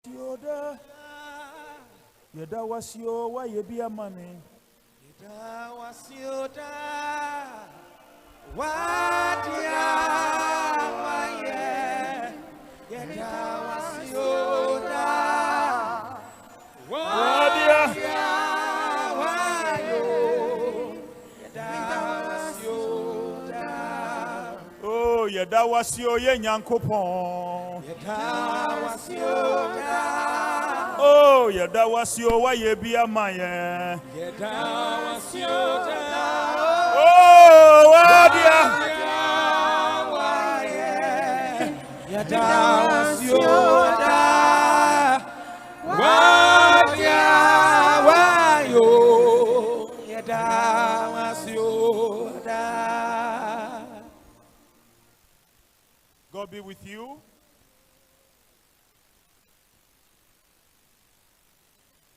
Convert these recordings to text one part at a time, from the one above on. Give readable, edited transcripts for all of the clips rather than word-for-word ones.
Yoda, Yoda was your why you be a money. Yoda was Yoda. What ya? Yoda was Yoda. What ya? Oh, Yoda was your Yankopon. Yoda was Yoda. Oh, Yoda was your why you be a man. Yoda was Yoda. Oh, what ya? Yoda was Yoda. What ya? Yoda was Yoda. God be with you.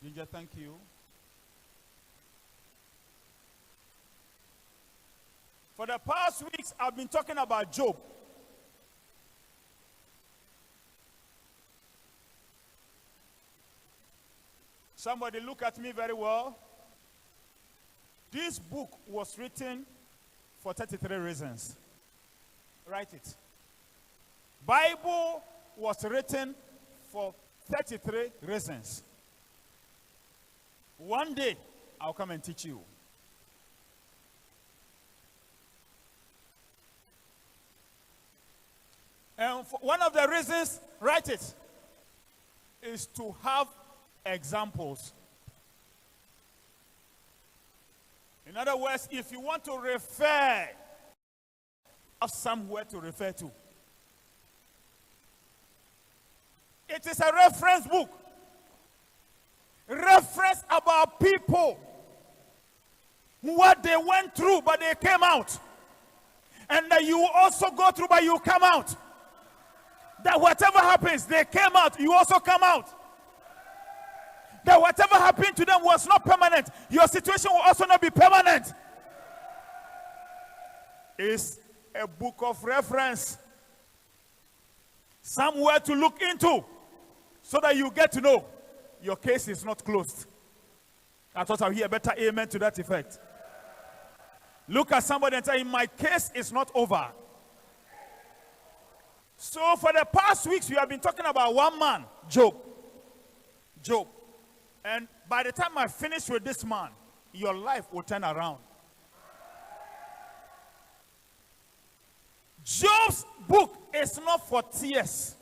Ginger, thank you. For the past weeks, I've been talking about Job. Somebody look at me very well. This book was written for 33 reasons. Write it. Bible was written for 33 reasons. One day, I'll come and teach you. And one of the reasons, write it, is to have examples. In other words, if you want to refer, have somewhere to refer to. It is a reference book. Reference about people, what they went through, but they came out. And that you also go through, but you come out. That whatever happens, they came out, you also come out. That whatever happened to them was not permanent, your situation will also not be permanent. It's a book of reference. Somewhere to look into, so that you get to know your case is not closed. I thought I'll hear a better amen to that effect. Look at somebody and tell him, my case is not over. So for the past weeks, we have been talking about one man, Job. Job. And by the time I finish with this man, your life will turn around. Job's book is not for tears.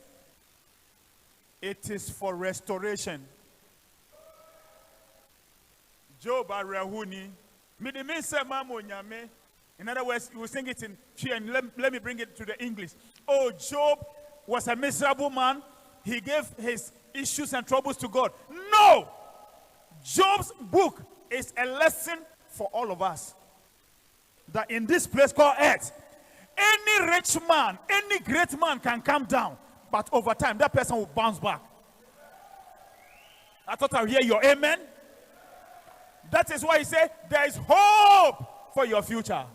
It is for restoration. Job Arahuni. In other words, you will sing it in Twi, and let me bring it to the English. Oh, Job was a miserable man. He gave his issues and troubles to God. No! Job's book is a lesson for all of us. That in this place called earth, any rich man, any great man can come down. But over time, that person will bounce back. I thought I'd hear your amen. That is why he said, there is hope for your future.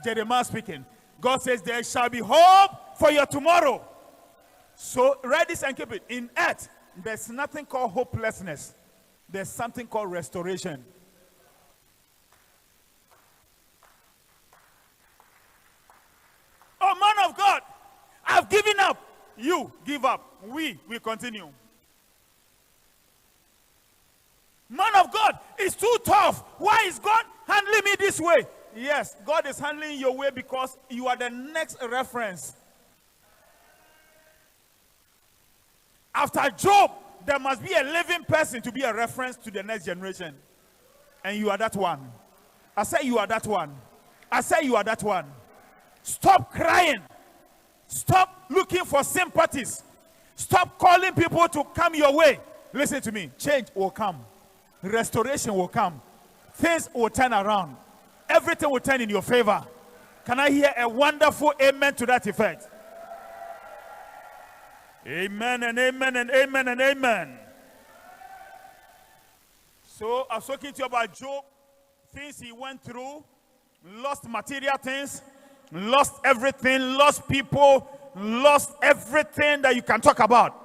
Jeremiah speaking. God says, there shall be hope for your tomorrow. So write this and keep it. In earth, there's nothing called hopelessness. There's something called restoration. Oh, man of God, I've given up. You give up. We continue. Man of God, it's too tough. Why is God handling me this way? Yes, God is handling your way because you are the next reference. After Job, there must be a living person to be a reference to the next generation. And you are that one. I say you are that one. I say you are that one. Stop crying. Stop looking for sympathies. Stop calling people to come your way. Listen to me. Change will come. Restoration will come. Things will turn around. Everything will turn in your favor. Can I hear a wonderful amen to that effect? Amen and amen and amen and amen. So I was talking to you about Job, things he went through, lost material things, lost everything, lost people, lost everything that you can talk about.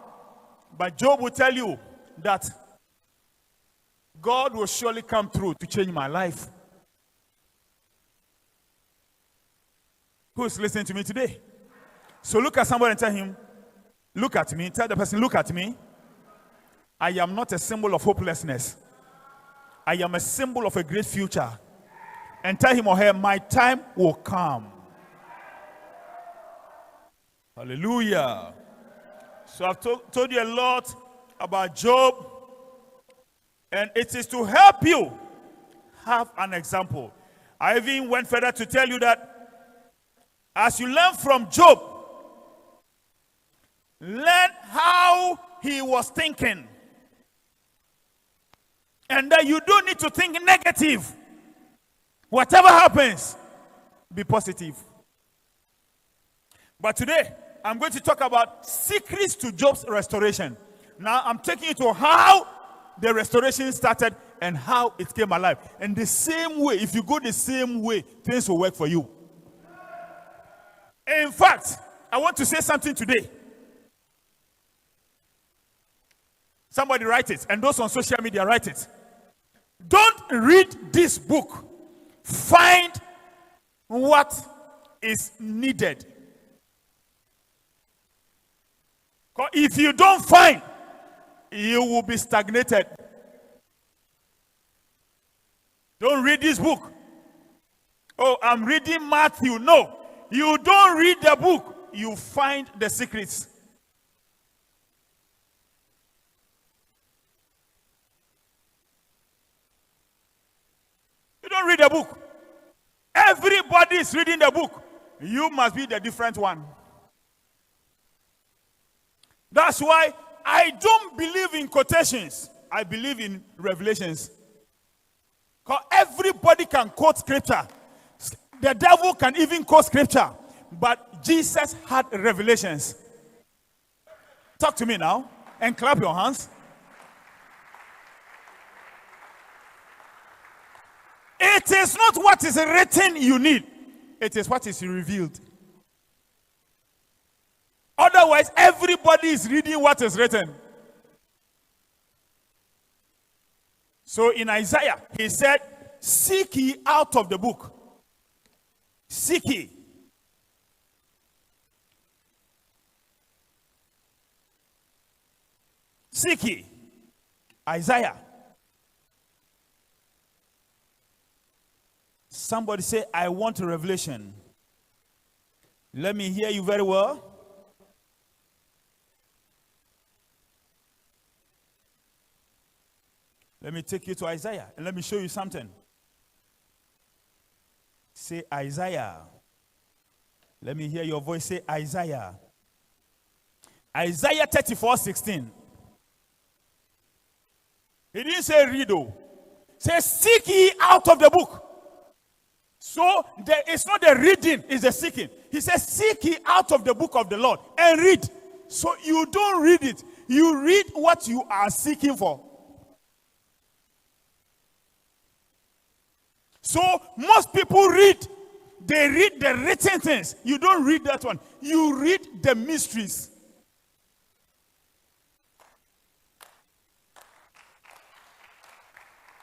But Job will tell you that God will surely come through to change my life. Who is listening to me today? So look at somebody and tell him, look at me. Tell the person, look at me. I am not a symbol of hopelessness. I am a symbol of a great future. And tell him or her, my time will come. Hallelujah. So I've told you a lot about Job. And it is to help you have an example. I even went further to tell you that as you learn from Job, learn how he was thinking. And that you don't need to think negative. Whatever happens, be positive. But today, I'm going to talk about secrets to Job's restoration. Now, I'm taking you to how the restoration started and how it came alive. And the same way, if you go the same way, things will work for you. In fact, I want to say something today. Somebody write it, and those on social media write it. Don't read this book. Find what is needed. If you don't find, you will be stagnated. Don't read this book. Oh, I'm reading Matthew. No, you don't read the book. You find the secrets. You don't read the book. Everybody is reading the book. You must be the different one. That's why I don't believe in quotations. I believe in revelations. Because everybody can quote scripture. The devil can even quote scripture. But Jesus had revelations. Talk to me now and clap your hands. It is not what is written you need. It is what is revealed. Otherwise, everybody is reading what is written. So in Isaiah, he said, seek ye out of the book. Seek ye. Seek ye. Isaiah. Somebody say, I want a revelation. Let me hear you very well. Let me take you to Isaiah and let me show you something. Say Isaiah. Let me hear your voice. Say Isaiah. Isaiah 34:16. He didn't say read. Say seek ye out of the book. So it's not the reading, it's the seeking. He says seek ye out of the book of the Lord and read. So you don't read it. You read what you are seeking for. So most people read. They read the written things. You don't read that one. You read the mysteries.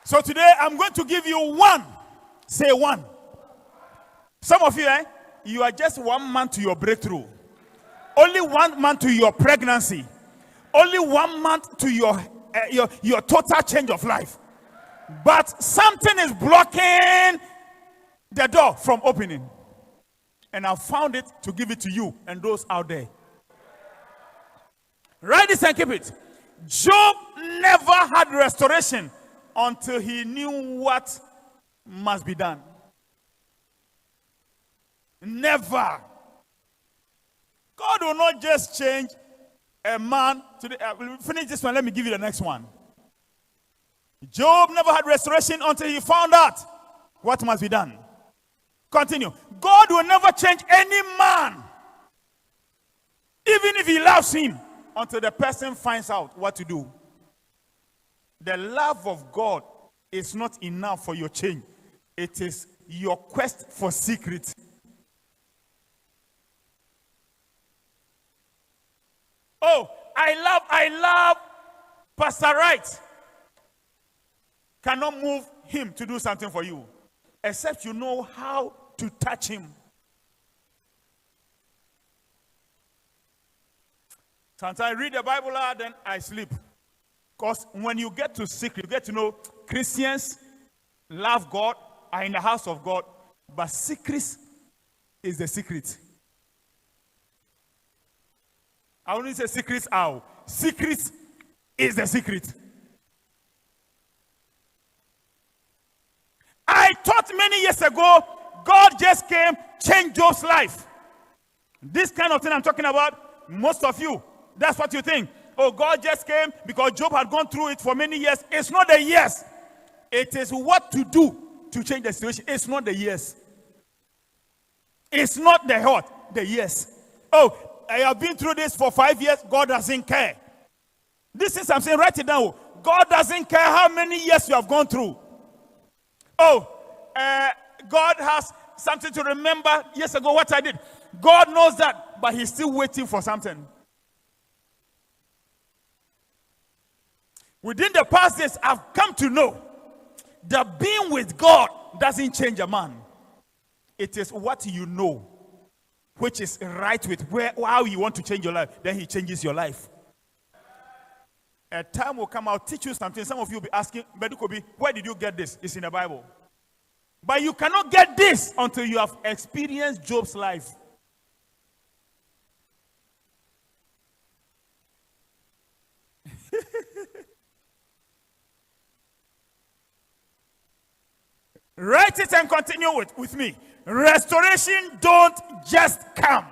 So today I'm going to give you one. Say one. Some of you, you are just 1 month to your breakthrough. Only 1 month to your pregnancy. Only 1 month to your total change of life. But something is blocking the door from opening. And I found it to give it to you and those out there. Write this and keep it. Job never had restoration until he knew what must be done. Never. God will not just change a man. We'll finish this one. Let me give you the next one. Job never had restoration until he found out what must be done. Continue. God will never change any man, even if he loves him, until the person finds out what to do. The love of God is not enough for your change. It is your quest for secret. Oh, I love Pastor Wright. Cannot move him to do something for you, except you know how to touch him. Sometimes I read the Bible, then I sleep. Because when you get to secret, you get to know Christians love God, are in the house of God, but secrets is the secret. I only say secrets out. Secrets is the secret. I thought many years ago, God just came, changed Job's life. This kind of thing I'm talking about, most of you, that's what you think. Oh, God just came because Job had gone through it for many years. It's not the years. It is what to do to change the situation. It's not the years. It's not the what, the years. Oh, I have been through this for 5 years. God doesn't care. This is I'm saying, write it down. God doesn't care how many years you have gone through. Oh, God has something to remember years ago what I did. God knows that, but he's still waiting for something. Within the past days, I've come to know that being with God doesn't change a man. It is what you know, which is right with how you want to change your life. Then he changes your life. A time will come, I'll teach you something. Some of you will be asking, Badu Kobi, where did you get this? It's in the Bible. But you cannot get this until you have experienced Job's life. Write it and continue with me. Restoration don't just come.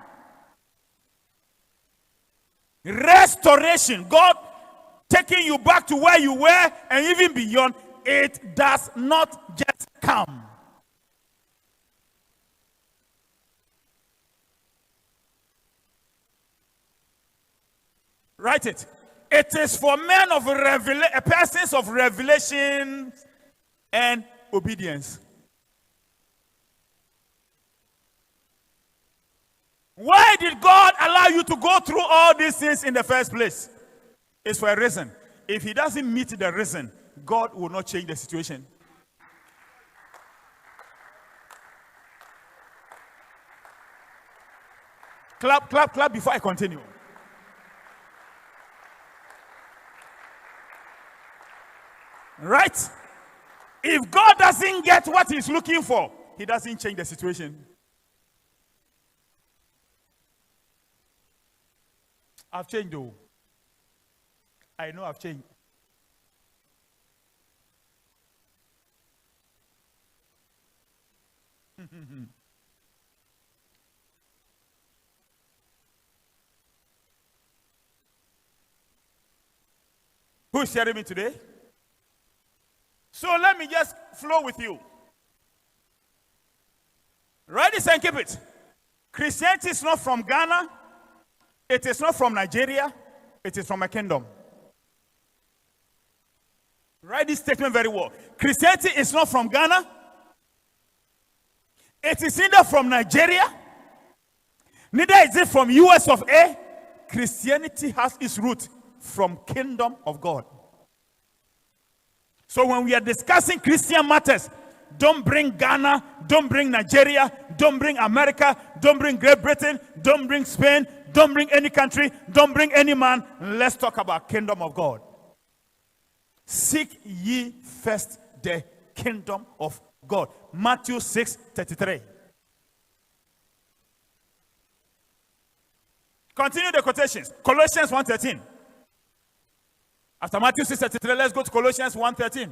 Restoration, God taking you back to where you were and even beyond, it does not just come. Write it. It is for men of persons of revelation and obedience. Why did God allow you to go through all these things in the first place? It's for a reason. If he doesn't meet the reason, God will not change the situation. Clap, clap, clap before I continue. Right? If God doesn't get what he's looking for, he doesn't change the situation. I've changed though. I know I've changed. Who is sharing me today? So let me just flow with you. Write this and keep it. Christianity is not from Ghana. It is not from Nigeria. It is from a kingdom. Write this statement very well. Christianity is not from Ghana. It is neither from Nigeria. Neither is it from US of A. Christianity has its root from kingdom of God. So when we are discussing Christian matters, don't bring Ghana, don't bring Nigeria, don't bring America, don't bring Great Britain, don't bring Spain, don't bring any country, don't bring any man. Let's talk about kingdom of God. Seek ye first the kingdom of God. Matthew 6:33. Continue the quotations. Colossians 1:13. After Matthew 6:33, let's go to Colossians 1:13.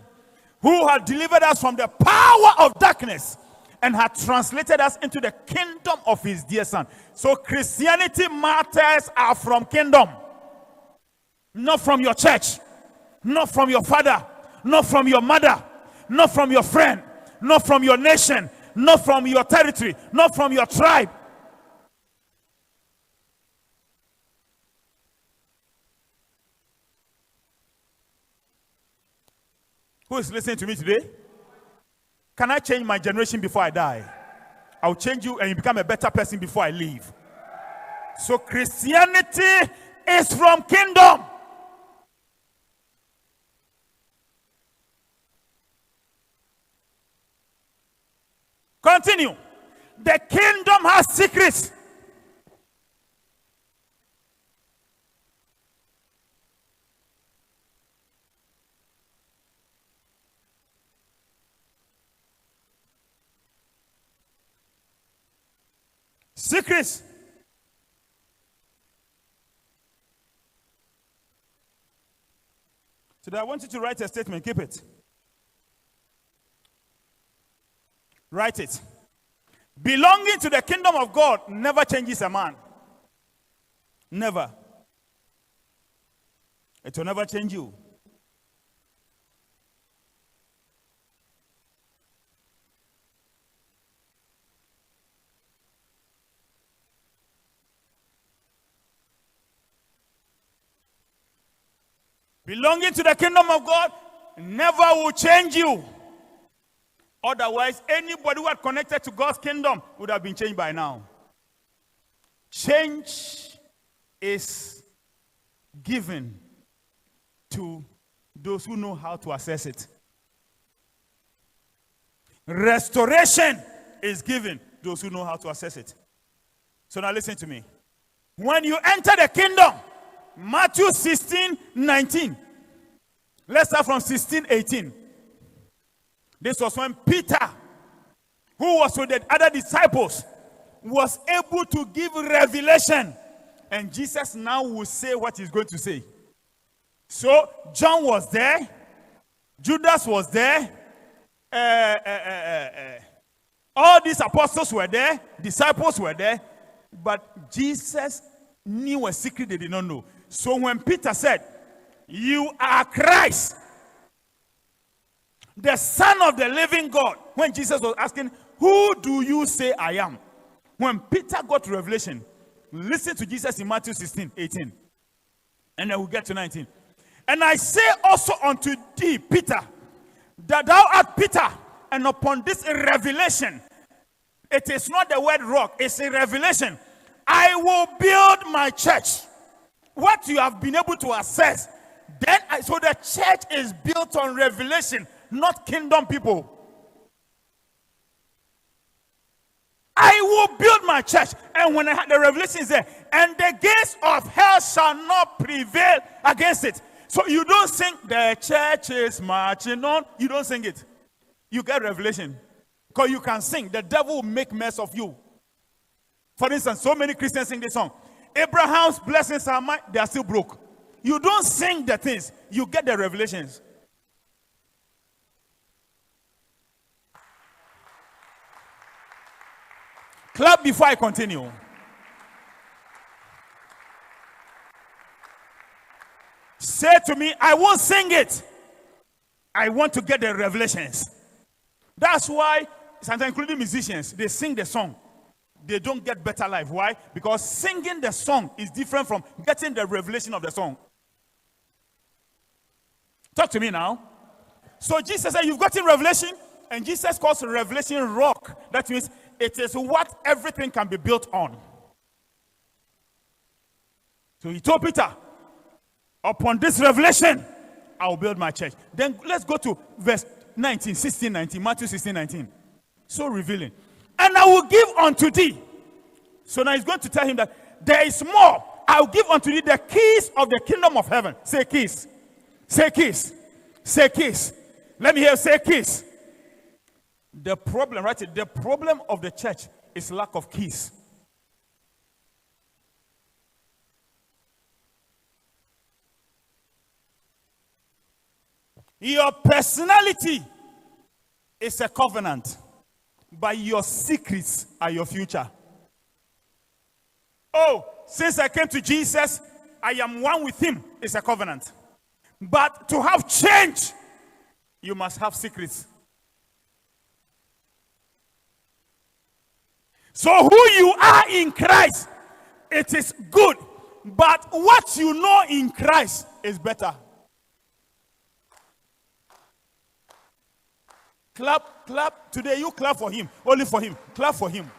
Who had delivered us from the power of darkness and had translated us into the kingdom of his dear son. So Christianity matters are from kingdom. Not from your church. Not from your father. Not from your mother. Not from your friend. Not from your nation. Not from your territory. Not from your tribe. Who is listening to me today? Can I change my generation before I die? I'll change you and you become a better person before I leave. So Christianity is from kingdom. Continue. The kingdom has secrets. Secrets. Today I want you to write a statement. Keep it. Write it. Belonging to the kingdom of God never changes a man. Never. It will never change you. Belonging to the kingdom of God never will change you. Otherwise, anybody who had connected to God's kingdom would have been changed by now. Change is given to those who know how to assess it. Restoration is given to those who know how to assess it. So now listen to me. When you enter the kingdom, Matthew 16:19. Let's start from 16:18. This was when Peter, who was with the other disciples, was able to give revelation. And Jesus now will say what he's going to say. So John was there. Judas was there. All these apostles were there. Disciples were there. But Jesus knew a secret they did not know. So when Peter said, "You are Christ, the Son of the living God," when Jesus was asking, "Who do you say I am?" When Peter got revelation, listen to Jesus in Matthew 16:18. And then we'll get to 19. "And I say also unto thee, Peter, that thou art Peter, and upon this revelation," it is not the word rock, it's a revelation, "I will build my church." What you have been able to assess, so the church is built on revelation, not kingdom people. "I will build my church," and when I had the revelation is there, "and the gates of hell shall not prevail against it." So you don't sing, "The church is marching on." You don't sing it. You get revelation. Because you can sing, the devil will make mess of you. For instance, so many Christians sing this song, "Abraham's blessings are mine," they are still broke. You don't sing the things, you get the revelations. Clap before I continue. Say to me, "I won't sing it. I want to get the revelations." That's why, sometimes including musicians, they sing the song. They don't get better life. Why? Because singing the song is different from getting the revelation of the song. Talk to me now. So Jesus said, "You've gotten revelation," and Jesus calls revelation rock. That means it is what everything can be built on. So he told Peter, "Upon this revelation, I will build my church." Then let's go to verse 19, 16, 19, Matthew 16, 19. So revealing. "And I will give unto thee." So now he's going to tell him that there is more. "I will give unto thee the keys of the kingdom of heaven." Say keys. Say keys. Say keys. Let me hear you say keys. The problem, right? The problem of the church is lack of keys. Your personality is a covenant, but your secrets are your future. "Oh, since I came to Jesus, I am one with him," is a covenant. But to have change, you must have secrets. So who you are in Christ, it is good. But what you know in Christ is better. Clap, clap. Today you clap for him. Only for him. Clap for him.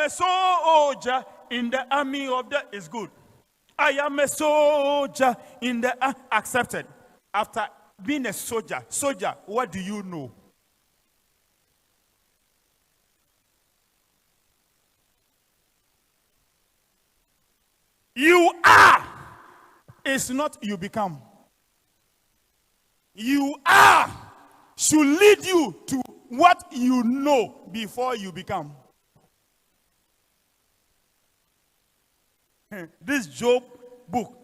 a soldier in the army of the is good. I am a soldier in the accepted. After being a soldier, what do you know? You are. It's not you become. You are should lead you to what you know before you become. This Job book,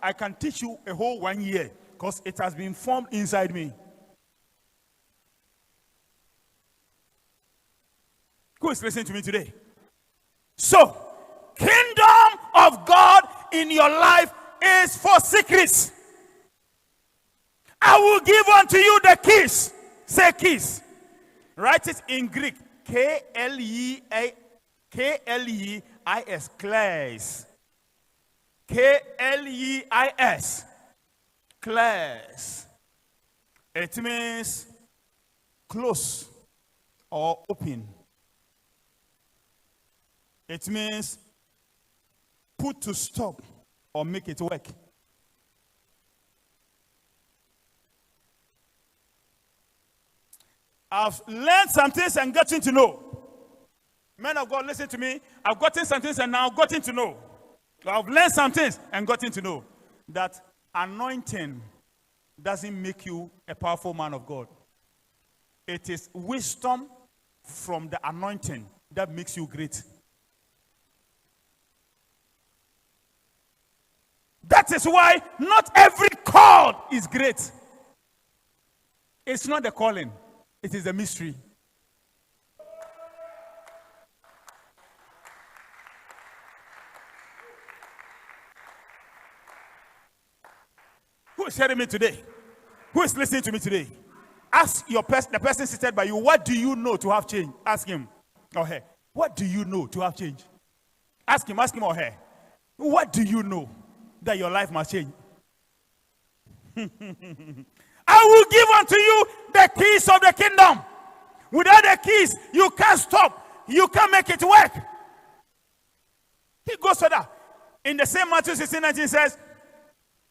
I can teach you a whole 1 year because it has been formed inside me. Who is listening to me today? So, kingdom of God in your life is for secrets. I will give unto you the keys. Say keys. Write it in Greek. K-L-E-I-S. Clays. K-L-E-I-S. Clays. It means close or open. It means put to stop or make it work. I've learned some things and gotten to know. Men of God, listen to me. I've gotten some things and now gotten to know. I've learned some things and gotten to know that anointing doesn't make you a powerful man of God. It is wisdom from the anointing that makes you great. That is why not every call is great. It's not the calling. It is a mystery. Who is hearing me today? Who is listening to me today? Ask the person seated by you, what do you know to have change? Ask him or her. What do you know to have change? Ask him or her. What do you know that your life must change? I will give unto you the keys of the kingdom. Without the keys, you can't stop. You can't make it work. He goes further. In the same Matthew 16:19 says,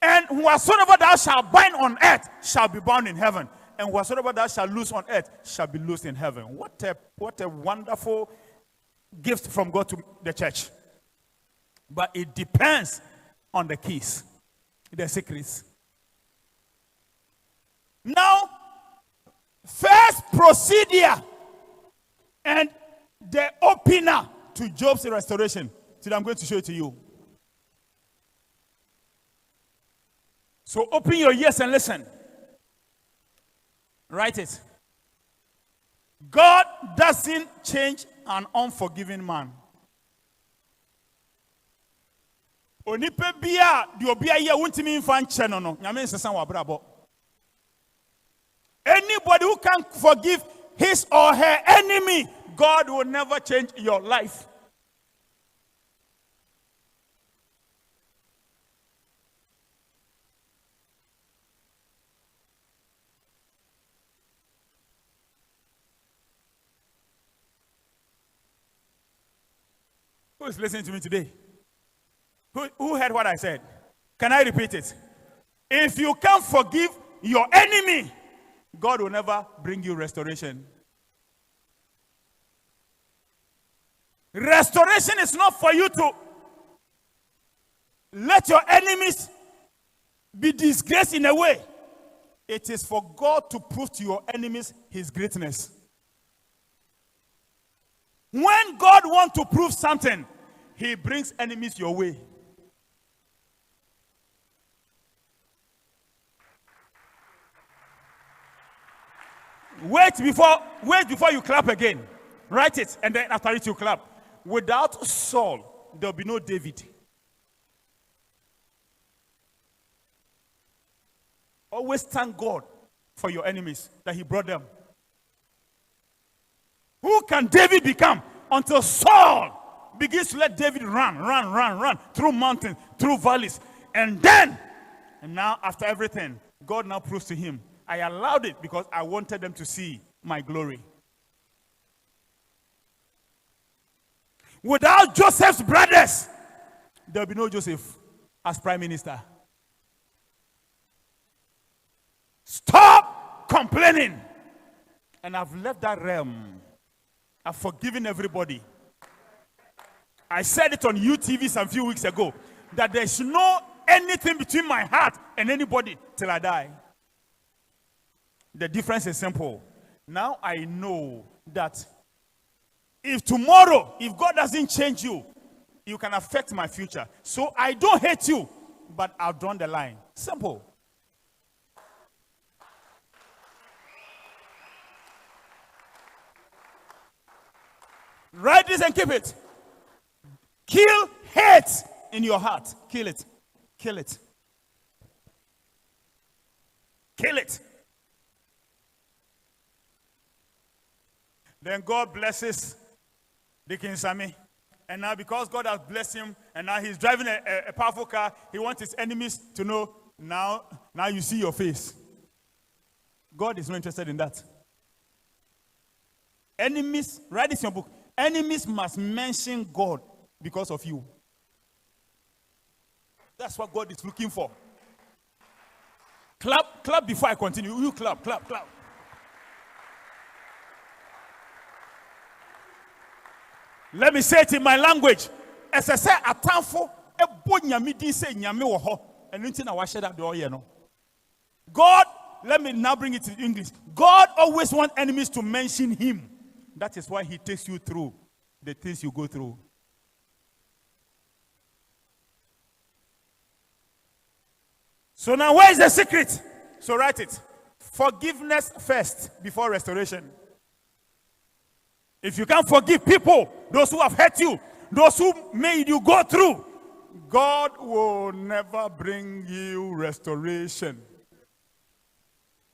and whatsoever thou shalt bind on earth shall be bound in heaven. And whatsoever thou shalt loose on earth shall be loosed in heaven. What a wonderful gift from God to the church. But it depends on the keys, the secrets. Now, first procedure and the opener to Job's restoration. Today I'm going to show it to you. So open your ears and listen. Write it. God doesn't change an unforgiving man. Onipe bia di obi aye wontimi mfa nche no no nyame nsesan wa brabo. Anybody who can forgive his or her enemy, God will never change your life. Who is listening to me today? Who heard what I said? Can I repeat it? If you can't forgive your enemy, God will never bring you restoration. Restoration is not for you to let your enemies be disgraced in a way. It is for God to prove to your enemies his greatness. When God wants to prove something, he brings enemies your way. Wait before you clap again. Write it, and then after it you clap. Without Saul, there will be no David. Always thank God for your enemies, that he brought them. Who can David become? Until Saul begins to let David run through mountains, through valleys. And now after everything, God now proves to him, I allowed it because I wanted them to see my glory. Without Joseph's brothers, there will be no Joseph as prime minister. Stop complaining. And I've left that realm. I've forgiven everybody. I said it on UTV some few weeks ago that there's no anything between my heart and anybody till I die. The difference is simple. Now I know that if tomorrow, if God doesn't change you, you can affect my future. So I don't hate you, but I've drawn the line. Simple. Write this and keep it. Kill hate in your heart. Kill it. Kill it. Kill it. Then God blesses Deacon Sammy. And now because God has blessed him, and now he's driving a powerful car, he wants his enemies to know, now you see your face. God is not interested in that. Enemies, write this in your book. Enemies must mention God because of you. That's what God is looking for. Clap before I continue. You clap. Let me say it in my language. As I say, atamfo ebo nyame din say nyame wo ho. Enu nti na wa share that door here no. God, let me now bring it to English. God always wants enemies to mention him. That is why he takes you through the things you go through. So now where is the secret? So write it. Forgiveness first before restoration. If you can't forgive people, those who have hurt you, those who made you go through, God will never bring you restoration.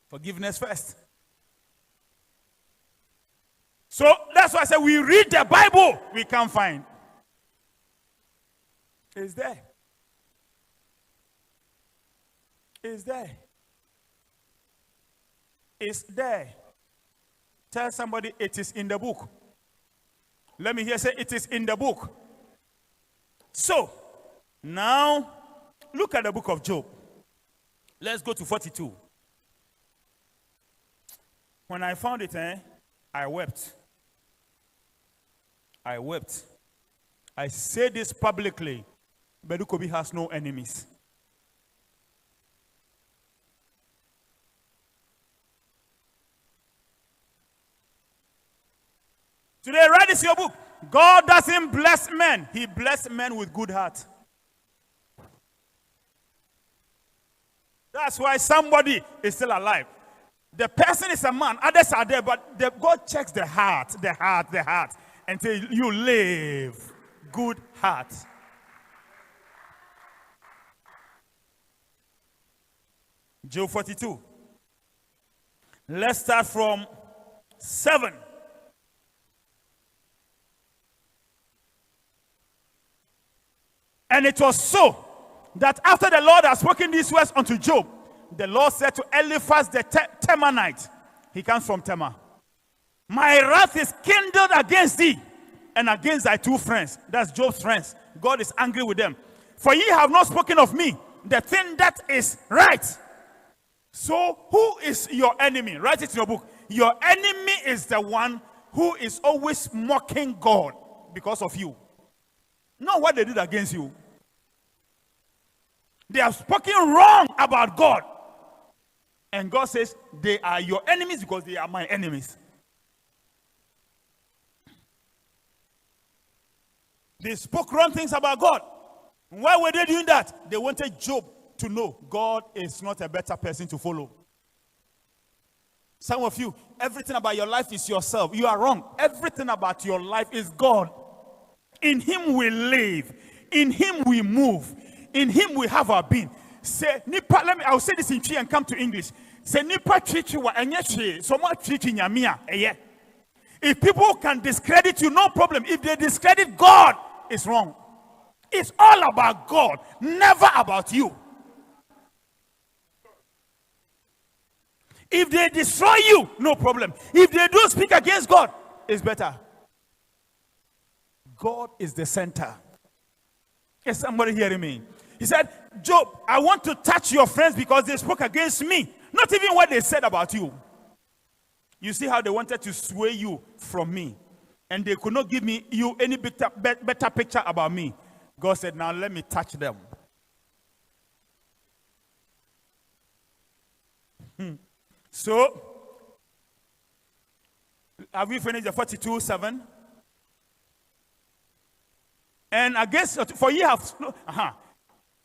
Forgiveness first. So that's why I said we read the Bible, we can't find. It's there. It's there. It's there. Tell somebody it is in the book. Let me hear say it is in the book. So, now look at the book of Job. Let's go to 42. When I found it, I wept. I wept. I say this publicly. Badu Kobi has no enemies. Today, write this in your book. God doesn't bless men. He blesses men with good heart. That's why somebody is still alive. The person is a man. Others are there, but God checks the heart, until you live good heart. Job 42. Let's start from 7. And it was so that after the Lord had spoken these words unto Job, the Lord said to Eliphaz the Temanite, he comes from Tema, my wrath is kindled against thee and against thy two friends. That's Job's friends. God is angry with them. For ye have not spoken of me, the thing that is right. So who is your enemy? Write it in your book. Your enemy is the one who is always mocking God because of you. Not what they did against you. They have spoken wrong about God. And God says, they are your enemies because they are my enemies. They spoke wrong things about God. Why were they doing that? They wanted Job to know God is not a better person to follow. Some of you, everything about your life is yourself. You are wrong. Everything about your life is God. In him we live. In him we move. In him we have our being. Say, nipa, I'll say this in Chi and come to English. Say, nipa chichi wa enyechi, so much chichi nyamia, eye. If people can discredit you, no problem. If they discredit God, it's wrong. It's all about God, never about you. If they destroy you, no problem. If they do speak against God, it's better. God is the center. Is somebody hearing me? He said, Job, I want to touch your friends because they spoke against me. Not even what they said about you. You see how they wanted to sway you from me. And they could not give you any better picture about me. God said, now let me touch them. So, have we finished the 42:7? And against, for ye have,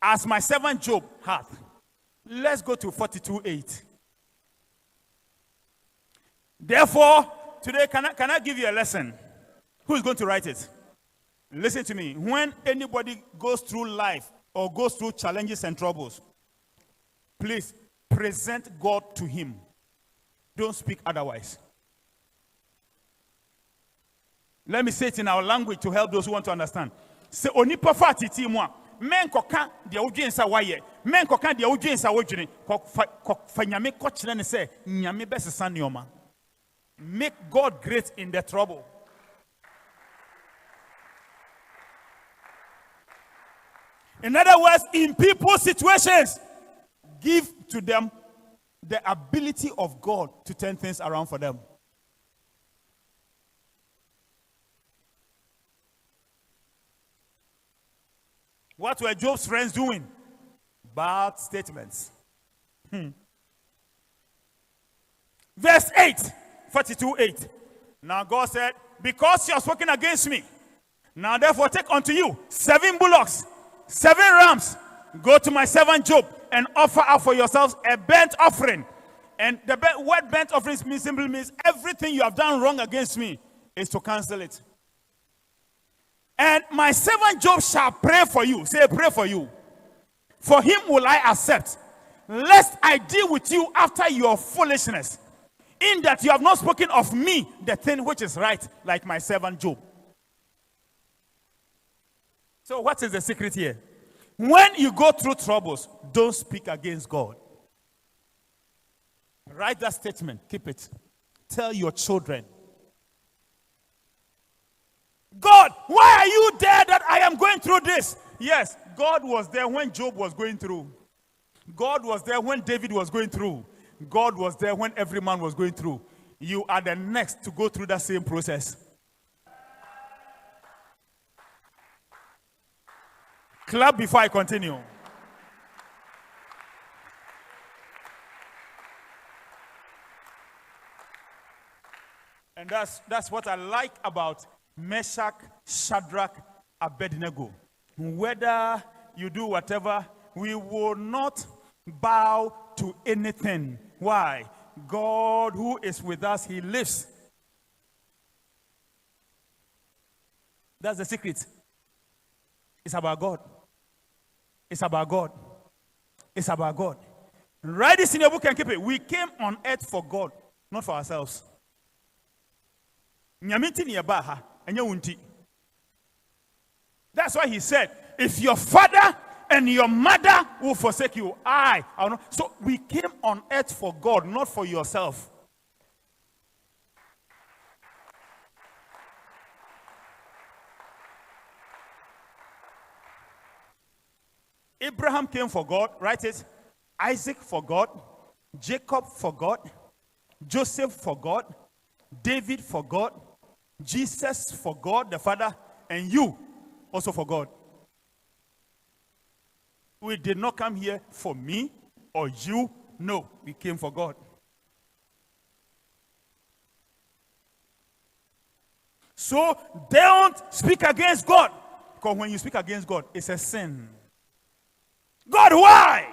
as my servant Job hath. Let's go to 42:8. Therefore, today, can I give you a lesson? Who is going to write it? Listen to me. When anybody goes through life or goes through challenges and troubles, please present God to him. Don't speak otherwise. Let me say it in our language to help those who want to understand. Say onipa fa titi mu a men koka de odwensa waye men koka de odwensa wodwene fa nyame ko kire ne say nyame besesa neoma. Make God great in the trouble. In other words, in people's situations, give to them the ability of God to turn things around for them. What were Job's friends doing? Bad statements. Verse 8, 42:8. Now God said, because you have spoken against me, now therefore take unto you 7 bullocks, 7 rams. Go to my servant Job and offer up for yourselves a burnt offering. And the word burnt offering simply means everything you have done wrong against me is to cancel it. And my servant Job shall pray for you. Say, pray for you. For him will I accept, lest I deal with you after your foolishness, in that you have not spoken of me the thing which is right, like my servant Job. So what is the secret here? When you go through troubles, don't speak against God. Write that statement. Keep it. Tell your children, God, why are you there that I am going through this? Yes, God was there when Job was going through. God was there when David was going through. God was there when every man was going through. You are the next to go through that same process. Clap before I continue. And that's what I like about Meshach, Shadrach, Abednego. Whether you do whatever, we will not bow to anything. Why? God who is with us, he lives. That's the secret. It's about God. It's about God. It's about God. Write this in your book and keep it. We came on earth for God, not for ourselves. That's why he said, if your father and your mother will forsake you, I will not. So we came on earth for God, not for yourself. Abraham came for God, write it. Isaac for God, Jacob for God, Joseph for God, David for God, Jesus for God the Father, and you also for God. We did not come here for me or you. No, we came for God. So don't speak against God. Because when you speak against God, it's a sin. God, why?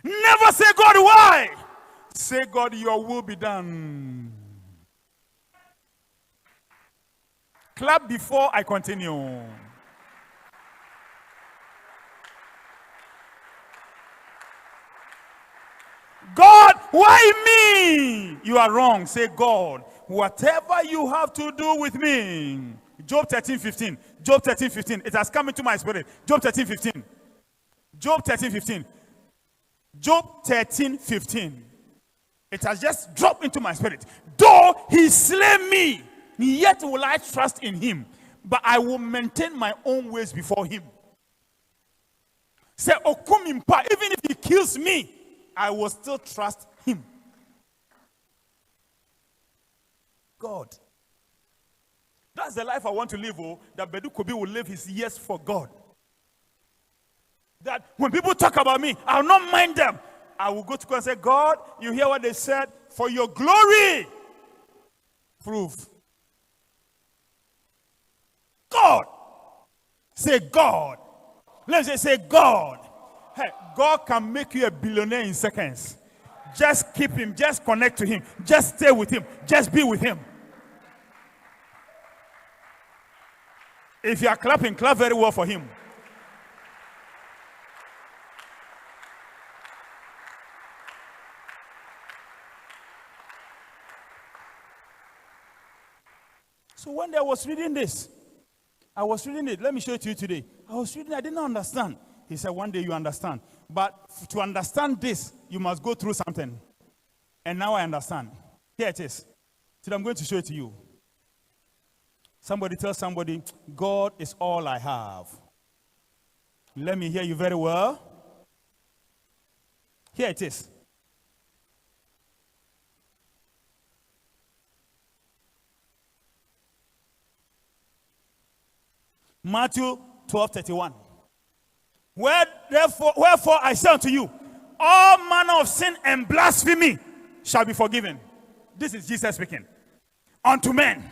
Never say, God, why? Say, God, your will be done. Clap before I continue. God, why me? You are wrong. Say, God, whatever you have to do with me. Job 13:15. Job 13:15. It has come into my spirit. Job 13:15. Job 13:15. Job 13:15. It has just dropped into my spirit. Though he slay me, yet will I trust in him. But I will maintain my own ways before him. Say, Okumimpa, even if he kills me, I will still trust him. God. That's the life I want to live, that Badu Kobi will live his years for God. That when people talk about me, I'll not mind them. I will go to God and say, God, you hear what they said? For your glory, prove. God. Say God. Let's say God. Hey, God can make you a billionaire in seconds. Just keep him. Just connect to him. Just stay with him. Just be with him. If you are clapping, clap very well for him. So one day I was reading this. I was reading it. Let me show it to you today. I was reading, I didn't understand. He said, one day you understand. But to understand this, you must go through something. And now I understand. Here it is. So I'm going to show it to you. Somebody tell somebody, God is all I have. Let me hear you very well. Here it is. Matthew 12:31. Wherefore I say unto you, all manner of sin and blasphemy shall be forgiven. This is Jesus speaking. Unto men.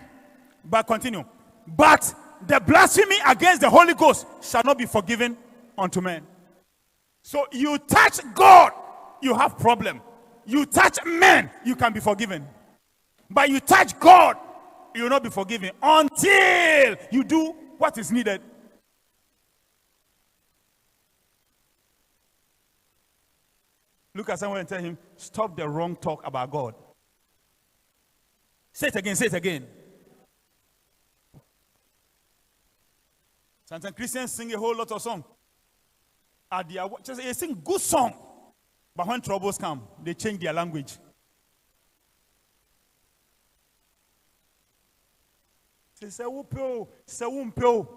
But continue. But the blasphemy against the Holy Ghost shall not be forgiven unto men. So you touch God, you have problem. You touch men, you can be forgiven. But you touch God, you will not be forgiven until you do what is needed. Look at someone and tell him, stop the wrong talk about God. Say it again, say it again. Sometimes Christians sing a whole lot of songs. They sing good song. But when troubles come, they change their language. Say wupeo, say wumpeo.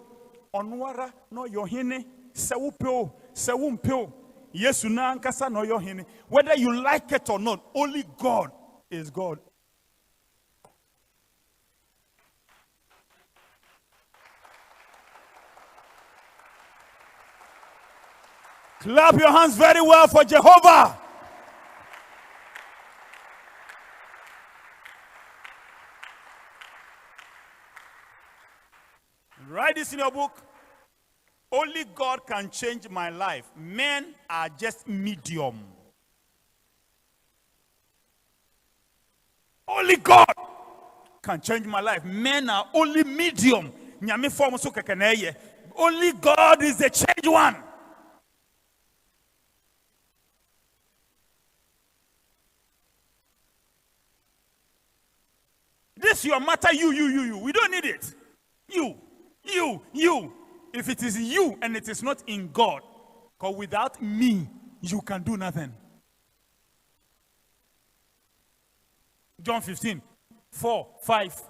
Onwara no yohine, say wupeo, say wumpeo. Yesu na ankasa no yohine. Whether you like it or not, only God is God. Clap your hands very well for Jehovah. Write this in your book. Only God can change my life. Men are just medium. Only God can change my life. Men are only medium. Only God is the change one. This your matter, you. We don't need it. You. If it is you and it is not in God, because without me, you can do nothing. John 15, 4, 5.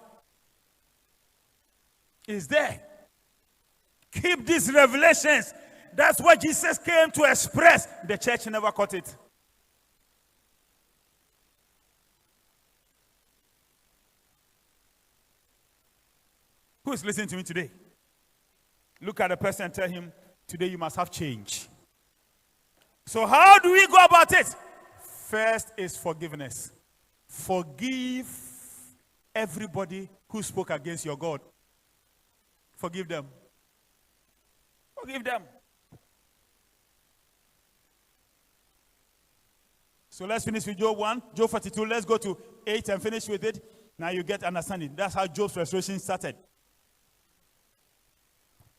Is there. Keep these revelations. That's what Jesus came to express. The church never caught it. Who is listening to me today? Look at the person and tell him, today you must have change. So how do we go about it? First is forgiveness. Forgive everybody who spoke against your God. Forgive them. Forgive them. So let's finish with Job 1, Job 42. Let's go to 8 and finish with it. Now you get understanding. That's how Job's restoration started.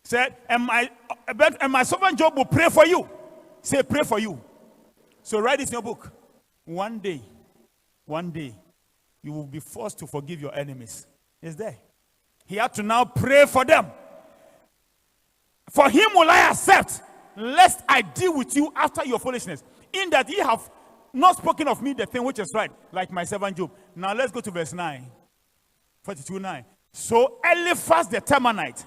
Said, and my servant Job will pray for you. Say, pray for you. So write this in your book. One day, you will be forced to forgive your enemies. It's there. He had to now pray for them. For him will I accept, lest I deal with you after your foolishness. In that ye have not spoken of me the thing which is right, like my servant Job. Now let's go to verse 9. 42:9. So Eliphaz the Temanite,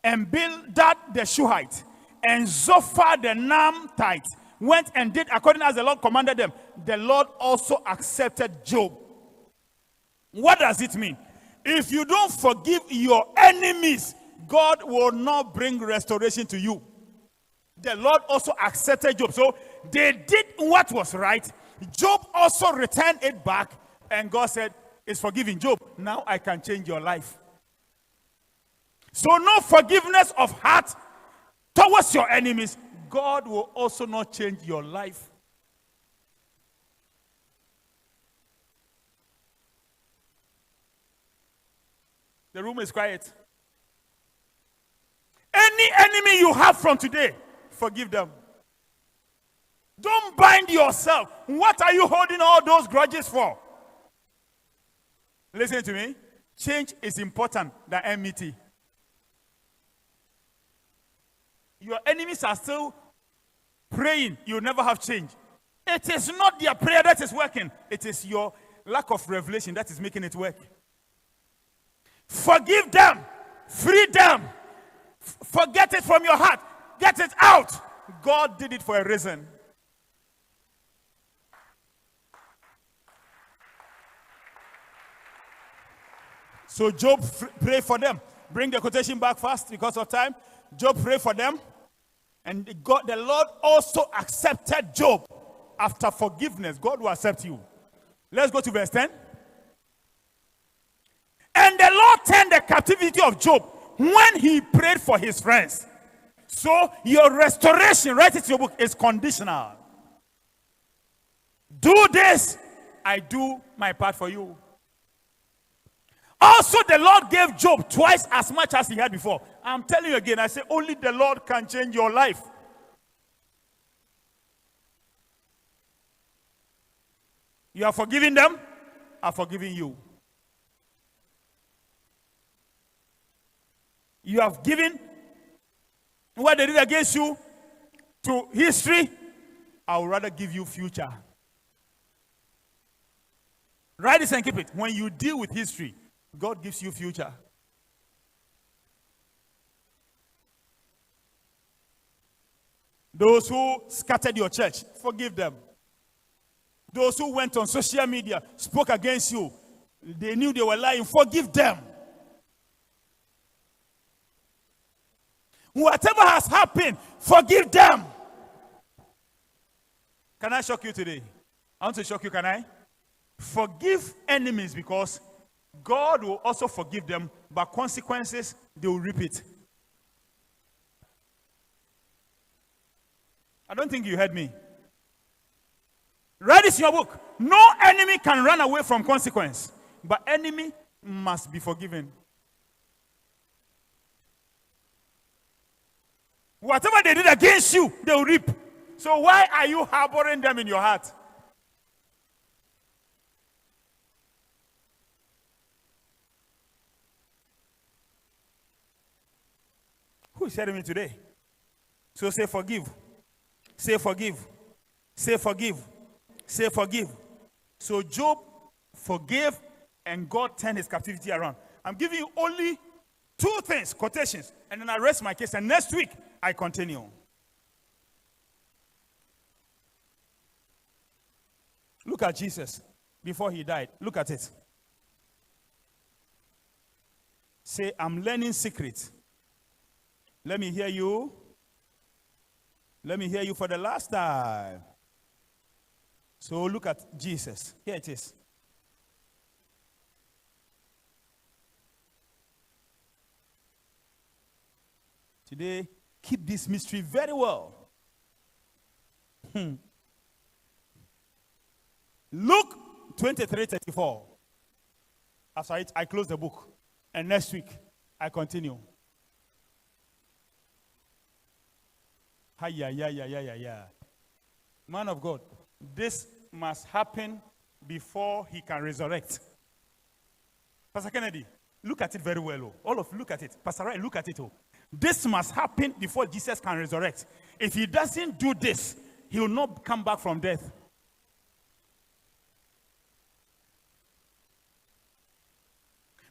and Bildad the Shuhite, and Zophar the Naamathite went and did according as the Lord commanded them. The Lord also accepted Job. What does it mean? If you don't forgive your enemies, God will not bring restoration to you. The Lord also accepted Job. So they did what was right. Job also returned it back, and God said, it's forgiving. Job, now I can change your life. So no forgiveness of heart towards your enemies, God will also not change your life. The room is quiet. Any enemy you have from today, forgive them. Don't bind yourself. What are you holding all those grudges for? Listen to me. Change is important than enmity. Your enemies are still praying. You'll never have change. It is not their prayer that is working. It is your lack of revelation that is making it work. Forgive them. Free them. Forget it from your heart. Get it out. God did it for a reason. So Job prayed for them. Bring the quotation back fast because of time. Job prayed for them. And God, the Lord also accepted Job. After forgiveness, God will accept you. Let's go to verse 10. And the Lord turned the captivity of Job when he prayed for his friends. So your restoration, write it in your book, is conditional. Do this, I do my part for you. Also, the Lord gave Job twice as much as he had before. I'm telling you again, I say only the Lord can change your life. You are forgiving them, I'm forgiving you. You have given what they did against you to history, I would rather give you future. Write this and keep it. When you deal with history, God gives you future. Those who scattered your church, forgive them. Those who went on social media, spoke against you, they knew they were lying, forgive them. Whatever has happened, forgive them. Can I shock you today? I want to shock you, can I? Forgive enemies because God will also forgive them, but consequences, they will reap it. I don't think you heard me. Write this in your book. No enemy can run away from consequence, but enemy must be forgiven. Whatever they did against you, they will reap. So why are you harboring them in your heart? Who is hearing me today? So say forgive. Say forgive. Say forgive. Say forgive. So Job forgave and God turned his captivity around. I'm giving you only two things, quotations, and then I rest my case. And next week, I continue. Look at Jesus before he died. Look at it. Say, I'm learning secrets. Let me hear you. Let me hear you for the last time. So look at Jesus. Here it is. Today, keep this mystery very well. Luke 23:34. After it, I close the book. And next week, I continue. Man of God, this must happen before he can resurrect. Pastor Kennedy, look at it very well. Oh. All of you, look at it. Pastor Rai, look at it. Oh. This must happen before Jesus can resurrect. If he doesn't do this, he will not come back from death.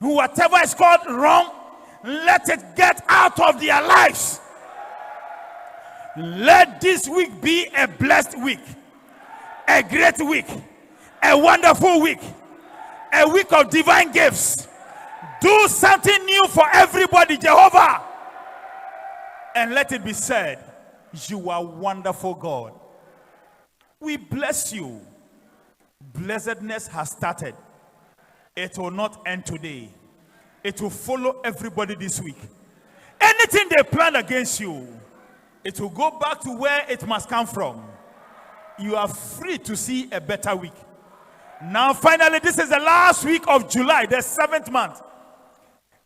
Whatever is called wrong, let it get out of their lives. Let this week be a blessed week, a great week, a wonderful week, a week of divine gifts. Do something new for everybody, Jehovah. And let it be said, you are wonderful, God. We bless you. Blessedness has started. It will not end today. It will follow everybody this week. Anything they plan against you, it will go back to where it must come from. You are free to see a better week. Now, finally, this is the last week of July, the 7th month.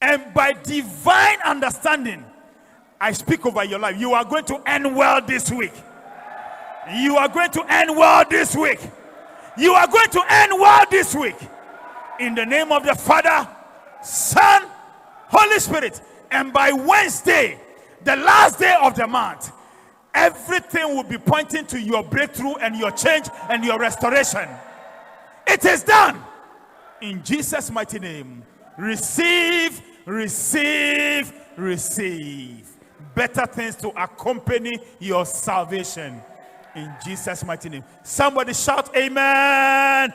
And by divine understanding, I speak over your life. You are going to end well this week. You are going to end well this week. You are going to end well this week. In the name of the Father, Son, Holy Spirit. And by Wednesday, the last day of the month, everything will be pointing to your breakthrough and your change and your restoration. It is done. In Jesus' mighty name. Receive, receive, receive. Better things to accompany your salvation. In Jesus' mighty name. Somebody shout amen.